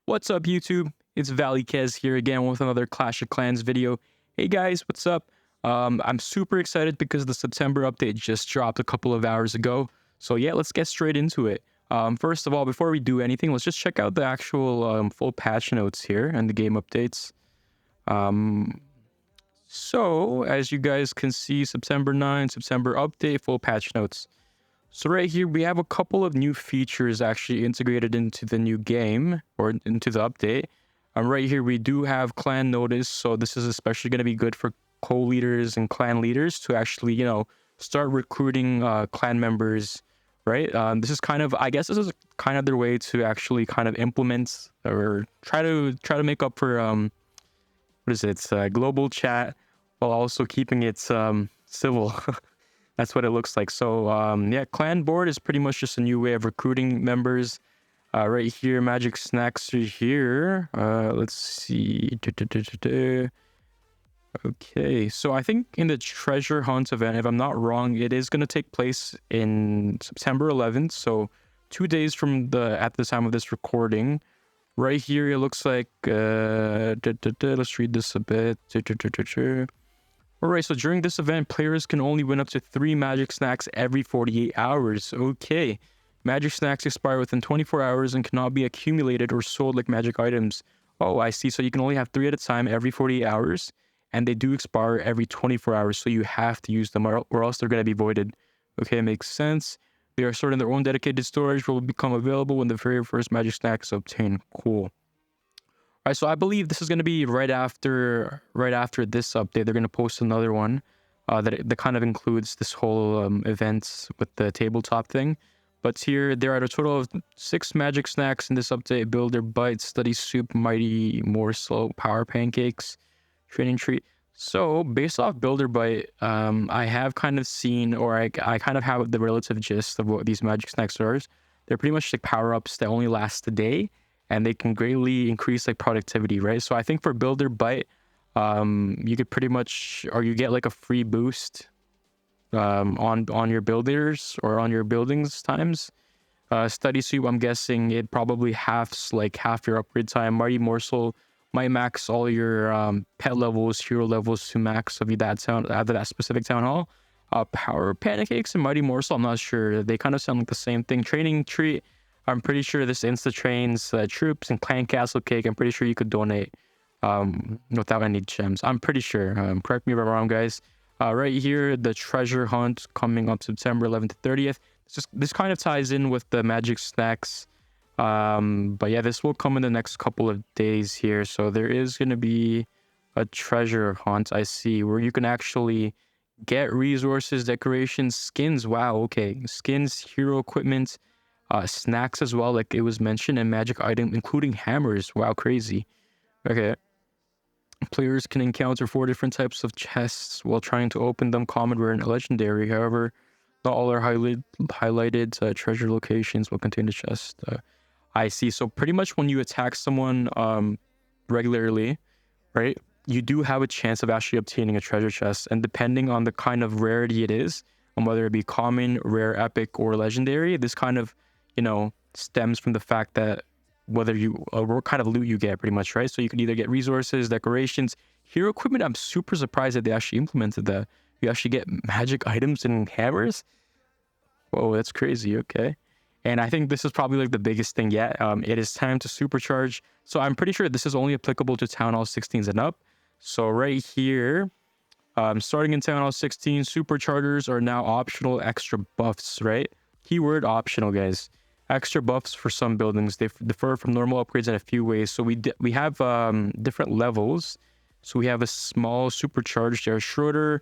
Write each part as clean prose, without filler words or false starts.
What's up, YouTube? It's Valley Kez here again with another Clash of Clans video. Hey guys, what's up? I'm super excited because the September update just dropped a couple of hours ago. So yeah, let's get straight into it. First of all, before we do anything, let's just check out the actual full patch notes here and the game updates. So as you guys can see, September 9, September update, full patch notes. So right here, we have a couple of new features actually integrated into the new game or into the update. Right here, we do have clan notice. So this is especially going to be good for co-leaders and clan leaders to actually, start recruiting clan members, right? This is kind of, I guess this is kind of their way to actually kind of implement or try to make up for, what is it? Global chat while also keeping it civil. That's what it looks like. So yeah, clan board is pretty much just a new way of recruiting members. Right here, magic snacks are here. Let's see. Okay, so I think in the treasure hunt event, if I'm not wrong, it is going to take place in September 11th. So 2 days from at the time of this recording. Right here, it looks like, let's read this a bit. Alright, so during this event, players can only win up to 3 magic snacks every 48 hours. Okay. Magic snacks expire within 24 hours and cannot be accumulated or sold like magic items. Oh, I see. So you can only have 3 at a time every 48 hours, and they do expire every 24 hours, so you have to use them or else they're going to be voided. Okay, makes sense. They are stored in their own dedicated storage, will become available when the very first magic snack is obtained. Cool. All right, so I believe this is going to be right after this update. They're going to post another one that kind of includes this whole event with the tabletop thing. But here, there are a total of 6 magic snacks in this update: Builder Bite, Study Soup, Mighty Morsel, Power Pancakes, Training Treat. So based off Builder Bite, I have kind of seen, or I kind of have the relative gist of what these magic snacks are. They're pretty much like power-ups that only last a day, and they can greatly increase like productivity, right? So I think for Builder Bite, you could pretty much, or you get like a free boost on your builders or on your buildings times. Study Soup, I'm guessing it probably half your upgrade time. Mighty Morsel might max all your pet levels, hero levels to max of that specific town hall. Power Pancakes and Mighty Morsel, I'm not sure. They kind of sound like the same thing. Training Treat, I'm pretty sure this insta-trains troops. And Clan Castle Cake, I'm pretty sure you could donate without any gems. I'm pretty sure. Correct me if I'm wrong, guys. Right here, the treasure hunt coming up September 11th to 30th. This kind of ties in with the magic snacks. But yeah, this will come in the next couple of days here. So there is going to be a treasure hunt, I see, where you can actually get resources, decorations, skins. Wow, okay. Skins, hero equipment, snacks as well, like it was mentioned, and magic item, including hammers. Wow, crazy. Okay. Players can encounter 4 different types of chests while trying to open them: common, rare, and legendary. However, not all are highlighted. Treasure locations will contain the chest. I see. So pretty much when you attack someone regularly, right, you do have a chance of actually obtaining a treasure chest. And depending on the kind of rarity it is, and whether it be common, rare, epic, or legendary, this kind of, stems from the fact that what kind of loot you get, pretty much, right? So you could either get resources, decorations, hero equipment. I'm super surprised that they actually implemented that. You actually get magic items and hammers. Whoa, that's crazy. Okay. And I think this is probably like the biggest thing yet. It is time to supercharge. So I'm pretty sure this is only applicable to Town Hall 16s and up. So right here, starting in Town Hall 16, superchargers are now optional extra buffs, right? Keyword optional, guys. Extra buffs for some buildings. They differ from normal upgrades in a few ways. So we have different levels. So we have a small supercharged air shredder,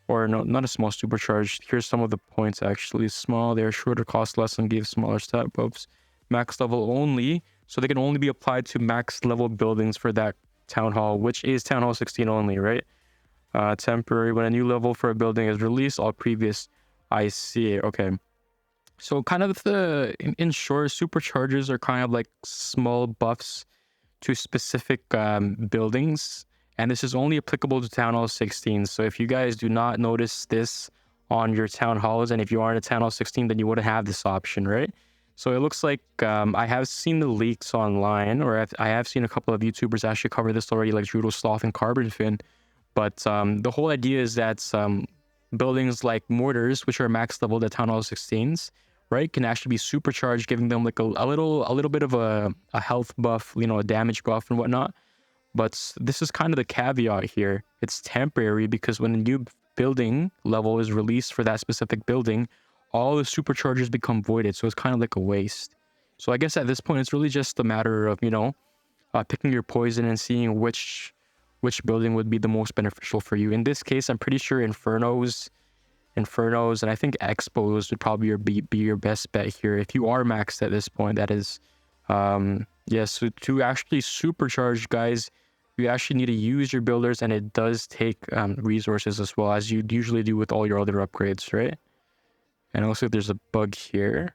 or no, not a small supercharged. Here's some of the points actually. Small, the air shredder costs less and gives smaller stat buffs. Max level only. So they can only be applied to max level buildings for that town hall, which is Town Hall 16 only, right? Temporary. When a new level for a building is released, all previous. I see. Okay. So kind of in short, superchargers are kind of like small buffs to specific buildings. And this is only applicable to Town Hall 16. So if you guys do not notice this on your town halls, and if you aren't a Town Hall 16, then you wouldn't have this option, right? So it looks like I have seen the leaks online, or I have seen a couple of YouTubers actually cover this already, like Judo Sloth and Carbon Fin. But the whole idea is that buildings like mortars, which are max leveled at Town Hall 16s, right, can actually be supercharged, giving them like a little bit of a health buff, you know, a damage buff and whatnot. But this is kind of the caveat here. It's temporary because when a new building level is released for that specific building, all the superchargers become voided. So it's kind of like a waste. So I guess at this point, it's really just a matter of, you know, picking your poison and seeing which building would be the most beneficial for you. In this case, I'm pretty sure Infernos, and I think Expos would probably be your best bet here. If you are maxed at this point, that is. Yeah, so to actually supercharge, guys, you actually need to use your builders, and it does take resources as well, as you usually do with all your other upgrades, right? And also there's a bug here.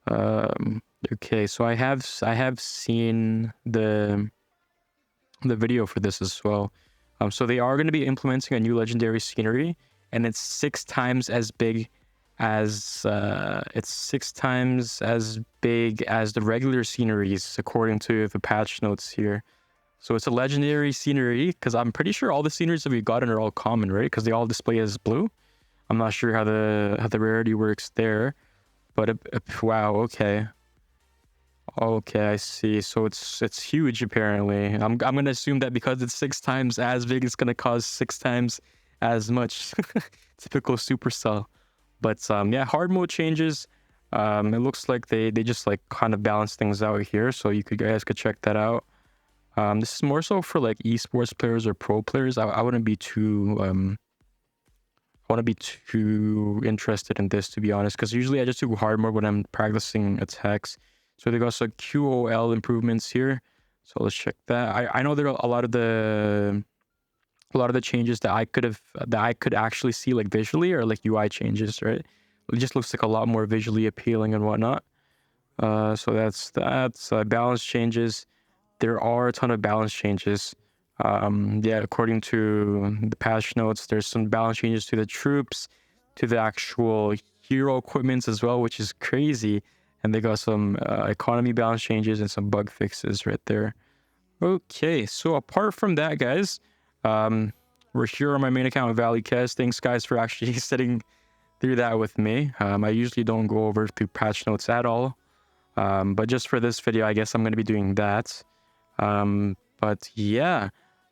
Okay, so I have seen the video for this as well. So they are going to be implementing a new legendary scenery, and it's 6 times as big as the regular sceneries according to the patch notes here. So it's a legendary scenery, because I'm pretty sure all the sceneries that we've gotten are all common, right? Because they all display as blue. I'm not sure how the rarity works there, but wow, okay, I see. So it's huge apparently. I'm gonna assume that because it's 6 times as big, it's gonna cause 6 times as much. Typical Supercell. But yeah, hard mode changes. It looks like they just like kind of balance things out here, so you guys could check that out. This is more so for like esports players or pro players. I wouldn't be too interested in this, to be honest, because usually I just do hard mode when I'm practicing attacks. So they got some QOL improvements here. So let's check that. I know there are a lot of the changes that I could actually see like visually, or like UI changes, right? It just looks like a lot more visually appealing and whatnot. So that's balance changes. There are a ton of balance changes. Yeah, according to the patch notes, there's some balance changes to the troops, to the actual hero equipments as well, which is crazy. And they got some economy balance changes and some bug fixes right there. Okay, so apart from that, guys, we're here on my main account with Valley Kes. Thanks, guys, for actually sitting through that with me. I usually don't go over through patch notes at all, but just for this video, I guess I'm going to be doing that. But yeah,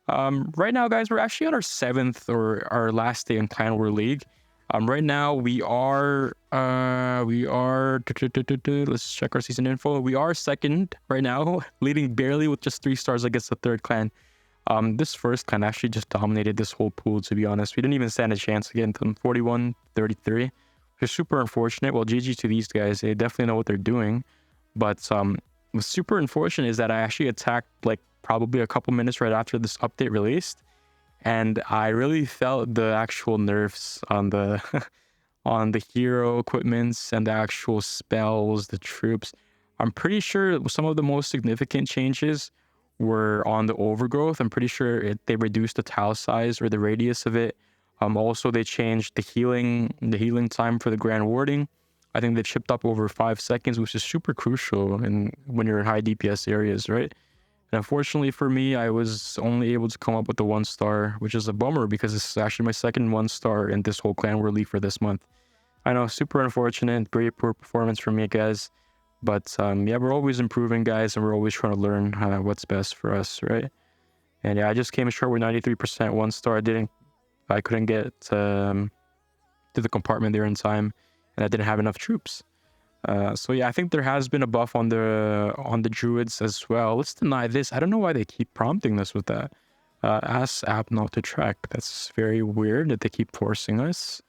right now, guys, we're actually on our 7th or our last day in Clan War League. Right now we are let's check our season info. We are 2nd right now, leading barely with just 3 stars against the 3rd clan. This first clan actually just dominated this whole pool, to be honest. We didn't even stand a chance against them. 41-33, which is super unfortunate. Well, GG to these guys. They definitely know what they're doing. But what's super unfortunate is that I actually attacked like probably a couple minutes right after this update released, and I really felt the actual nerfs on the on the hero equipments and the actual spells, the troops. I'm pretty sure some of the most significant changes were on the overgrowth. I'm pretty sure they reduced the tile size or the radius of it. Also they changed the healing time for the grand warding. I think they chipped up over 5 seconds, which is super crucial when you're in high DPS areas, right? And unfortunately for me, I was only able to come up with the 1 star, which is a bummer because this is actually my 2nd 1 star in this whole Clan War League for this month. I know, super unfortunate, very poor performance for me, guys. But yeah, we're always improving, guys, and we're always trying to learn what's best for us, right? And yeah, I just came short with 93% 1 star. I couldn't get to the compartment there in time, and I didn't have enough troops. So yeah, I think there has been a buff on the druids as well. Let's deny this. I don't know why they keep prompting us with that. Ask app not to track. That's very weird that they keep forcing us.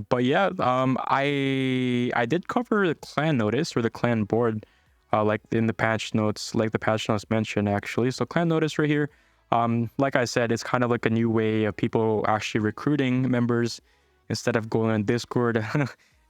But yeah, I did cover the clan notice or the clan board, like in the patch notes, like the patch notes mentioned actually. So clan notice right here. Like I said, it's kind of like a new way of people actually recruiting members instead of going on Discord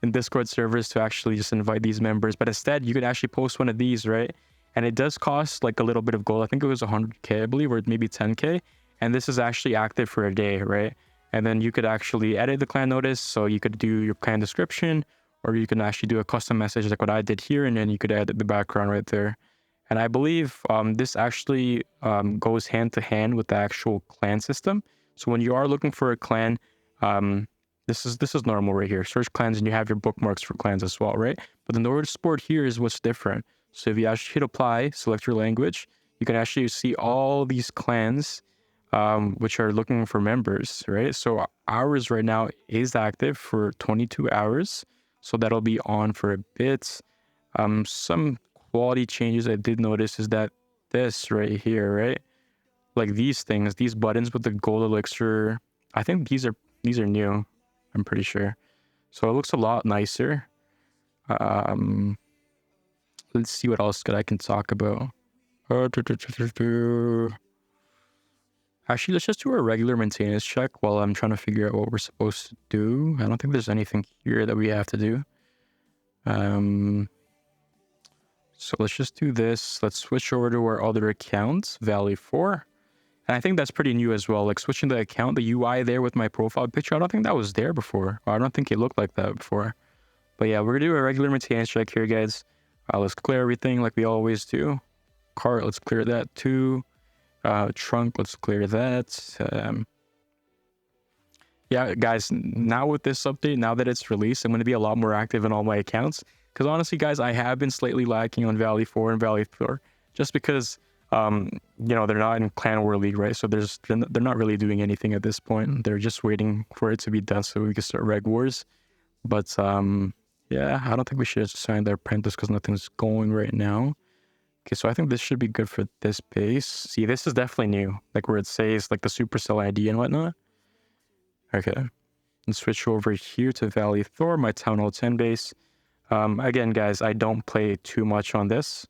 in Discord servers to actually just invite these members. But instead, you could actually post one of these, right? And it does cost like a little bit of gold. I think it was 100k, I believe, or maybe 10k. And this is actually active for a day, right? And then you could actually edit the clan notice. So you could do your clan description, or you can actually do a custom message like what I did here, and then you could add the background right there. And I believe this actually goes hand to hand with the actual clan system. So when you are looking for a clan, this is normal right here. Search clans, and you have your bookmarks for clans as well, right? But the Nordic sport here is what's different. So if you actually hit apply, select your language, you can actually see all these clans which are looking for members, right? So ours right now is active for 22 hours. So that'll be on for a bit. Some quality changes I did notice is that this right here, right? Like these things, these buttons with the gold elixir, I think these are new, I'm pretty sure. So it looks a lot nicer. Let's see what else I can talk about. Actually, let's just do a regular maintenance check while I'm trying to figure out what we're supposed to do. I don't think there's anything here that we have to do. So let's just do this. Let's switch over to our other accounts, Valley 4. And I think that's pretty new as well. Like switching the account, the UI there with my profile picture, I don't think that was there before. I don't think it looked like that before. But yeah, we're gonna do a regular maintenance check here, guys. Let's clear everything like we always do. Cart, let's clear that too. Trunk, let's clear that. Yeah, guys, now with this update, now that it's released, I'm going to be a lot more active in all my accounts. Because honestly, guys, I have been slightly lacking on Valley 4 and Valley 4. Just because, you know, they're not in Clan War League, right? So they're not really doing anything at this point. They're just waiting for it to be done so we can start Reg Wars. But, yeah, I don't think we should assign their apprentice because nothing's going right now. Okay, so I think this should be good for this base. See, this is definitely new. Like where it says like the Supercell ID and whatnot. Okay, let's switch over here to Valley Thor, my Town Hall 10 base. Again, guys, I don't play too much on this,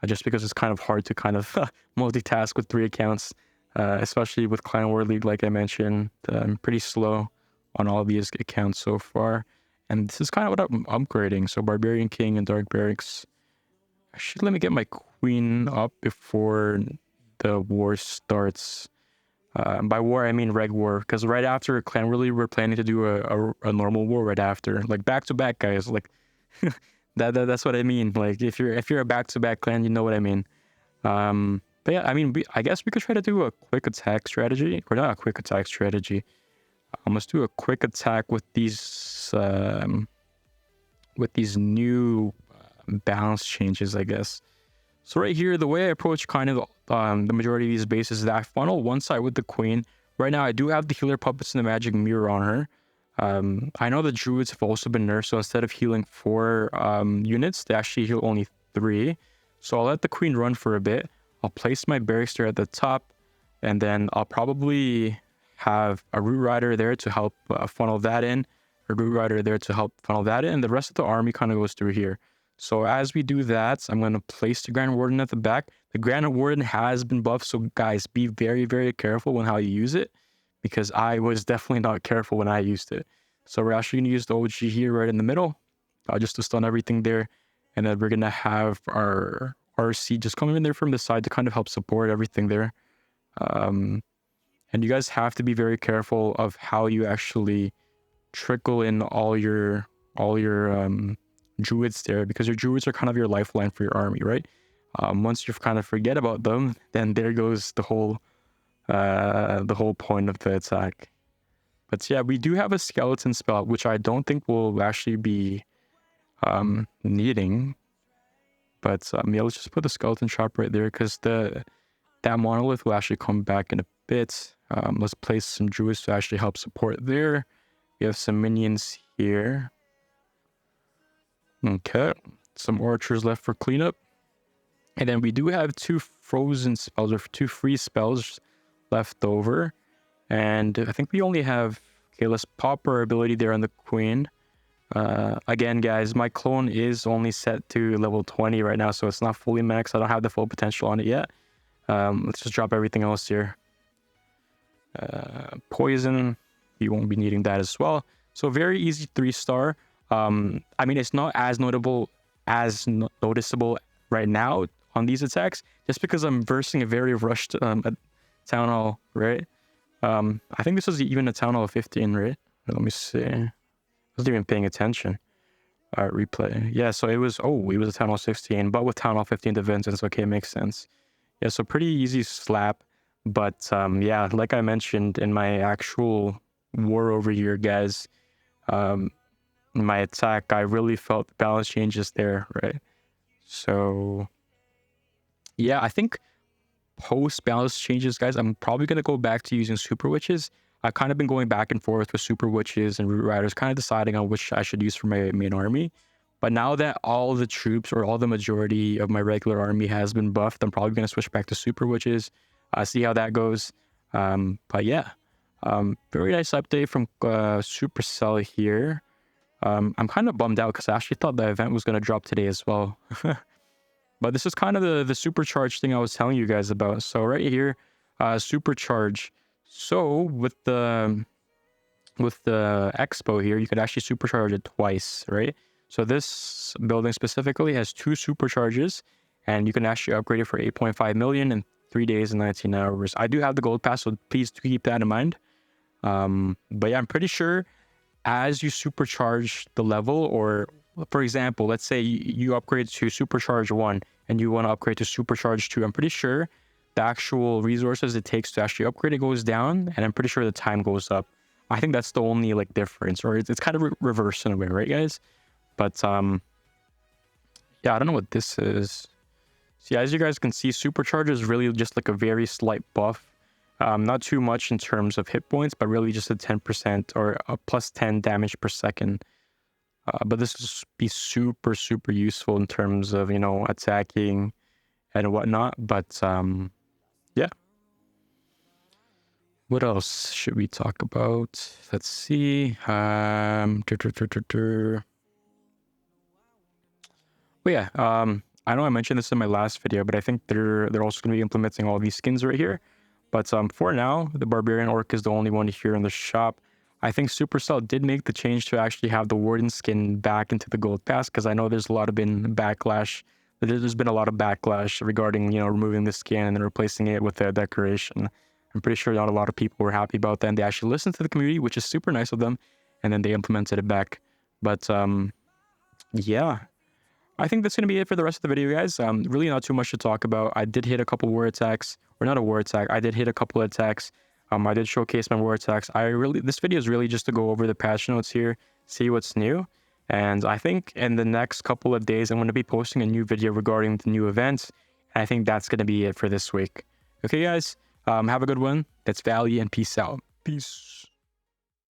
just because it's kind of hard to kind of multitask with 3 accounts, especially with Clan War League, like I mentioned. I'm pretty slow on all these accounts so far. And this is kind of what I'm upgrading. So Barbarian King and Dark Barracks. Actually, let me get my queen up before the war starts. By war, I mean Reg War, because right after Clan War League, we're planning to do a normal war right after, like back to back, guys. Like that's what I mean. Like if you're a back to back clan, you know what I mean. But yeah, I mean, I guess we could try to do a quick attack strategy, or not a quick attack strategy. Let's do a quick attack with these new balance changes, I guess. So right here, the way I approach kind of the majority of these bases is that I funnel one side with the queen. Right now, I do have the healer puppets and the magic mirror on her. I know the druids have also been nerfed, so instead of healing 4 units, they actually heal only 3. So I'll let the queen run for a bit. I'll place my barracks there at the top, and then I'll probably have a root rider there to help funnel that in, a root rider there to help funnel that in, and the rest of the army kind of goes through here. So as we do that, I'm going to place the Grand Warden at the back. The Grand Warden has been buffed, so guys, be very, very careful when how you use it, because I was definitely not careful when I used it. So we're actually going to use the OG here right in the middle, just to stun everything there. And then we're going to have our RC just coming in there from the side to kind of help support everything there. And you guys have to be very careful of how you actually trickle in all your druids there, because your druids are kind of your lifeline for your army, right? Once you kind of forget about them, then there goes the whole point of the attack. But yeah, we do have a skeleton spell, which I don't think we'll actually be needing. But yeah, let's just put the skeleton shop right there, because that monolith will actually come back in a bit. Let's place some druids to actually help support there. We have some minions here. Okay, some archers left for cleanup. And then we do have 2 frozen spells, or 2 free spells left over. And I think we only have... Okay, let's pop our ability there on the queen. Again, guys, my clone is only set to level 20 right now, so it's not fully maxed. I don't have the full potential on it yet. Let's just drop everything else here. Poison, you won't be needing that as well. So very easy 3-star. I mean, it's not as noticeable right now on these attacks, just because I'm versing a very rushed Town Hall, right? I think this is even a Town Hall 15, right? Let me see. I wasn't even paying attention. Replay. Yeah, so it was a Town Hall 16, but with Town Hall 15 to Vincent's. Okay, makes sense. Yeah, so pretty easy slap. But yeah, like I mentioned in my actual war over here, guys, my attack, I really felt the balance changes there, right? So yeah, I think post balance changes, guys, I'm probably gonna go back to using super witches. I've kind of been going back and forth with super witches and root riders, kind of deciding on which I should use for my main army. But now that all the troops or all the majority of my regular army has been buffed, I'm probably gonna switch back to super witches, see how that goes. But yeah, very nice update from Supercell here. I'm kind of bummed out because I actually thought the event was gonna drop today as well. But this is kind of the supercharge thing I was telling you guys about. So right here, supercharge. So with the expo here, you could actually supercharge it twice, right? So this building specifically has 2 supercharges, and you can actually upgrade it for 8.5 million in 3 days and 19 hours. I do have the gold pass, so please do keep that in mind. But yeah, I'm pretty sure as you supercharge the level, or for example, let's say you upgrade to supercharge 1 and you want to upgrade to supercharge 2, I'm pretty sure the actual resources it takes to actually upgrade it goes down, and I'm pretty sure the time goes up. I think that's the only like difference, or it's kind of reverse in a way, right, guys? But yeah, I don't know what this is. See, as you guys can see, supercharge is really just like a very slight buff. Not too much in terms of hit points, but really just a 10% or a plus 10 damage per second. But this will be super, super useful in terms of, you know, attacking and whatnot. But yeah. What else should we talk about? Let's see. But yeah, I know I mentioned this in my last video, but I think they're also going to be implementing all these skins right here. But for now, the Barbarian Orc is the only one here in the shop. I think Supercell did make the change to actually have the Warden skin back into the Gold Pass, because I know there's a lot of backlash. There's been a lot of backlash regarding, you know, removing the skin and then replacing it with a decoration. I'm pretty sure not a lot of people were happy about that, and they actually listened to the community, which is super nice of them, and then they implemented it back. But yeah, I think that's going to be it for the rest of the video, guys. Really not too much to talk about. I did hit a couple war attacks, or not a war attack. I did hit a couple of attacks. I did showcase my war attacks. This video is really just to go over the patch notes here, see what's new. And I think in the next couple of days, I'm going to be posting a new video regarding the new events. And I think that's going to be it for this week. Okay, guys, have a good one. That's Valley, and peace out. Peace.